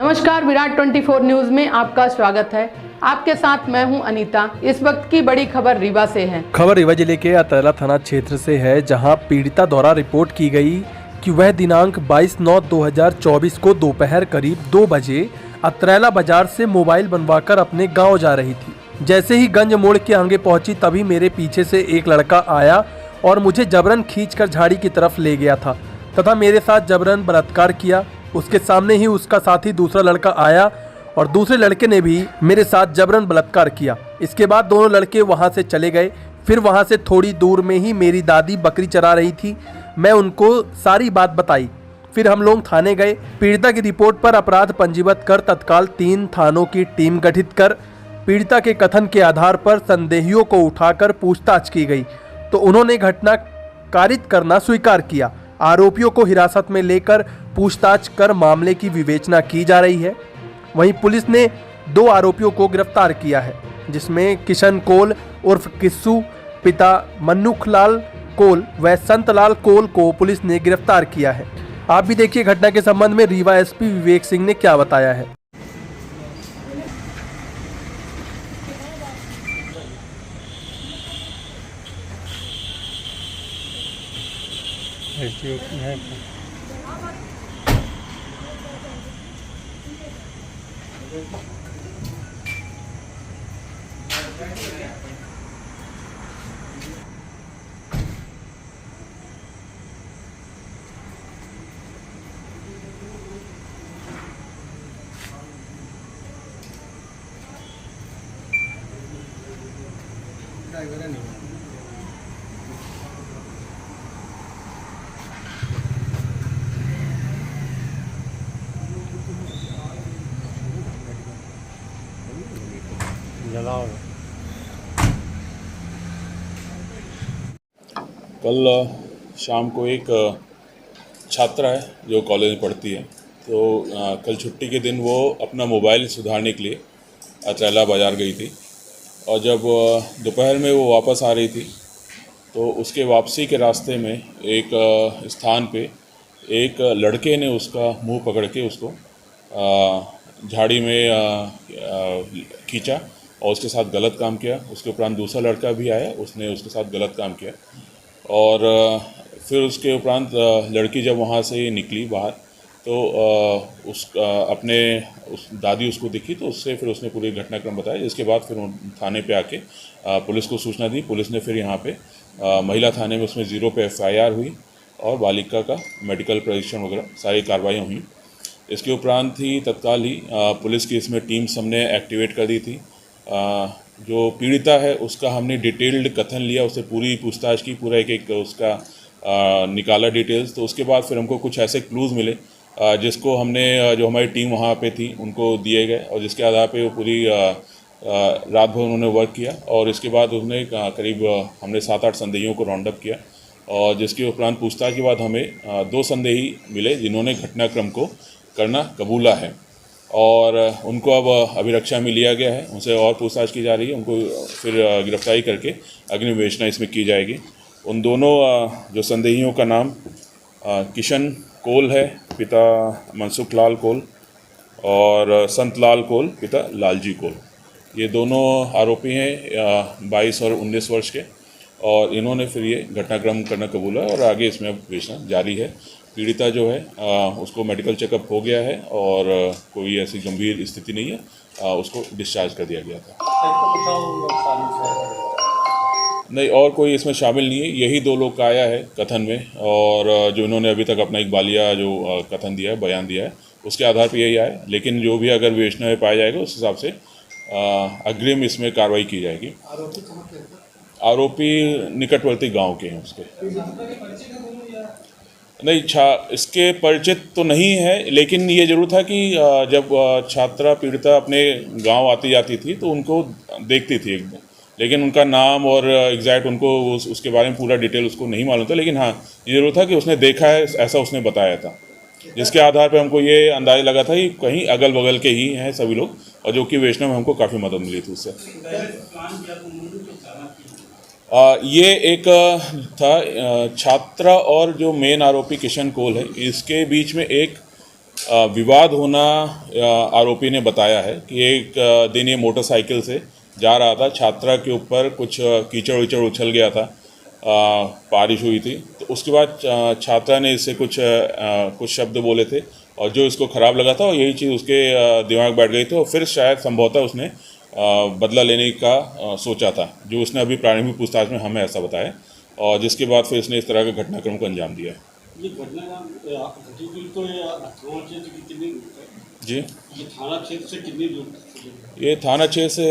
नमस्कार, विराट 24 न्यूज में आपका स्वागत है। आपके साथ मैं हूं अनीता। इस वक्त की बड़ी खबर रीवा से है। खबर रीवा जिले के अतरैला थाना क्षेत्र से है, जहां पीड़िता द्वारा रिपोर्ट की गई कि वह दिनांक 22/9/2024 को दोपहर करीब 2 बजे अतरैला बाजार से मोबाइल बनवाकर अपने गांव जा रही थी। जैसे ही गंज मोड़ के आगे पहुंची, तभी मेरे पीछे से एक लड़का आया और मुझे जबरन खींचकर झाड़ी की तरफ ले गया था तथा मेरे साथ जबरन बलात्कार किया। उसके सामने ही उसका साथी दूसरा लड़का आया और दूसरे लड़के ने भी मेरे साथ जबरन बलात्कार किया। इसके बाद दोनों लड़के वहां से चले गए। फिर वहां से थोड़ी दूर में ही मेरी दादी बकरी चरा रही थी। मैं उनको सारी बात बताई। फिर हम लोग थाने गए। पीड़िता की रिपोर्ट पर अपराध पंजीबद्ध कर तत्काल 3 थानों की टीम गठित कर पीड़िता के कथन के आधार पर संदेहियों को उठाकर पूछताछ की गई, तो उन्होंने घटना कारित करना स्वीकार किया। आरोपियों को हिरासत में लेकर पूछताछ कर मामले की विवेचना की जा रही है। वहीं पुलिस ने 2 आरोपियों को गिरफ्तार किया है, जिसमें किशन कोल उर्फ किस्सू, पिता मन्नुखलाल कोल व संतलाल कोल को पुलिस ने गिरफ्तार किया है। आप भी देखिए घटना के संबंध में रीवा एसपी विवेक सिंह ने क्या बताया है। कल शाम को एक छात्रा है जो कॉलेज में पढ़ती है, तो कल छुट्टी के दिन वो अपना मोबाइल सुधारने के लिए अतरैला बाज़ार गई थी। और जब दोपहर में वो वापस आ रही थी, तो उसके वापसी के रास्ते में एक स्थान पे एक लड़के ने उसका मुंह पकड़ के उसको झाड़ी में खींचा और उसके साथ गलत काम किया। उसके उपरांत दूसरा लड़का भी आया, उसने उसके साथ गलत काम किया। और फिर उसके उपरांत लड़की जब वहाँ से निकली बाहर, तो उस दादी उसको दिखी, तो उससे फिर उसने पूरी घटनाक्रम बताया। जिसके बाद फिर थाने पे आके पुलिस को सूचना दी। पुलिस ने फिर यहाँ पे महिला थाने में उसमें 0 पे FIR हुई और बालिका का मेडिकल परीक्षण वगैरह सारी कार्रवाइयाँ हुई। इसके उपरांत ही तत्काल ही पुलिस की इसमें टीम्स हमने एक्टिवेट कर दी थी। जो पीड़िता है उसका हमने डिटेल्ड कथन लिया, उससे पूरी पूछताछ की, पूरा एक उसका निकाला डिटेल्स। तो उसके बाद फिर हमको कुछ ऐसे क्लूज़ मिले जिसको हमने जो हमारी टीम वहाँ पे थी उनको दिए गए, और जिसके आधार पे वो पूरी रात भर उन्होंने वर्क किया। और इसके बाद उसने करीब हमने 7-8 संदेहियों को राउंड अप किया, और जिसके उपरांत पूछताछ के बाद हमें 2 संदेही मिले जिन्होंने घटनाक्रम को करना कबूला है, और उनको अब अभिरक्षा में लिया गया है। उनसे और पूछताछ की जा रही है। उनको फिर गिरफ्तारी करके अग्नि विवेचना इसमें की जाएगी। उन दोनों जो संदेहियों का नाम किशन कोल है, पिता मनसुखलाल कोल, और संतलाल कोल, पिता लालजी कोल। ये दोनों आरोपी हैं 22 और 19 वर्ष के, और इन्होंने फिर ये घटनाक्रम करना कबूला है और आगे इसमें विवेचना जारी है। पीड़िता जो है उसको मेडिकल चेकअप हो गया है और कोई ऐसी गंभीर स्थिति नहीं है, उसको डिस्चार्ज कर दिया गया था। नहीं, और कोई इसमें शामिल नहीं है। यही 2 लोग का आया है कथन में, और जो इन्होंने अभी तक अपना एक बालिया जो कथन दिया है, बयान दिया है, उसके आधार पर यही आया है। लेकिन जो भी अगर विवेचना में पाया जाएगा उस हिसाब से अग्रिम इसमें कार्रवाई की जाएगी। आरोपी निकटवर्ती गांव के हैं उसके। नहीं, इसके परिचित तो नहीं है, लेकिन ये जरूर था कि जब छात्रा पीड़िता अपने गांव आती जाती थी तो उनको देखती थी एकदम, लेकिन उनका नाम और एग्जैक्ट उनको उसके बारे में पूरा डिटेल उसको नहीं मालूम था। लेकिन हाँ, ये जरूर था कि उसने देखा है, ऐसा उसने बताया था, जिसके आधार पर हमको ये अंदाज़ा लगा था कि कहीं अगल बगल के ही हैं सभी लोग, और जो कि विवेचना में हमको काफ़ी मदद मिली थी उससे। ये एक था छात्रा और जो मेन आरोपी किशन कोल है, इसके बीच में एक विवाद होना आरोपी ने बताया है कि एक दिन ये मोटरसाइकिल से जा रहा था, छात्रा के ऊपर कुछ कीचड़ विचड़ उछल गया था, बारिश हुई थी, तो उसके बाद छात्रा ने इससे कुछ शब्द बोले थे और जो इसको ख़राब लगा था और यही चीज़ उसके दिमाग बैठ गई थी और फिर शायद संभवतः उसने बदला लेने का सोचा था, जो उसने अभी प्रारंभिक पूछताछ में हमें ऐसा बताया और जिसके बाद फिर इसने इस तरह के घटनाक्रम को अंजाम दिया। ये घटना घटी हुई तो थाना क्षेत्र की कितनी दूर है? जी, ये थाना क्षेत्र से कितनी दूर? ये थाना क्षेत्र से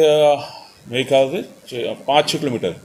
मेरे ख्याल से 5-6 किलोमीटर।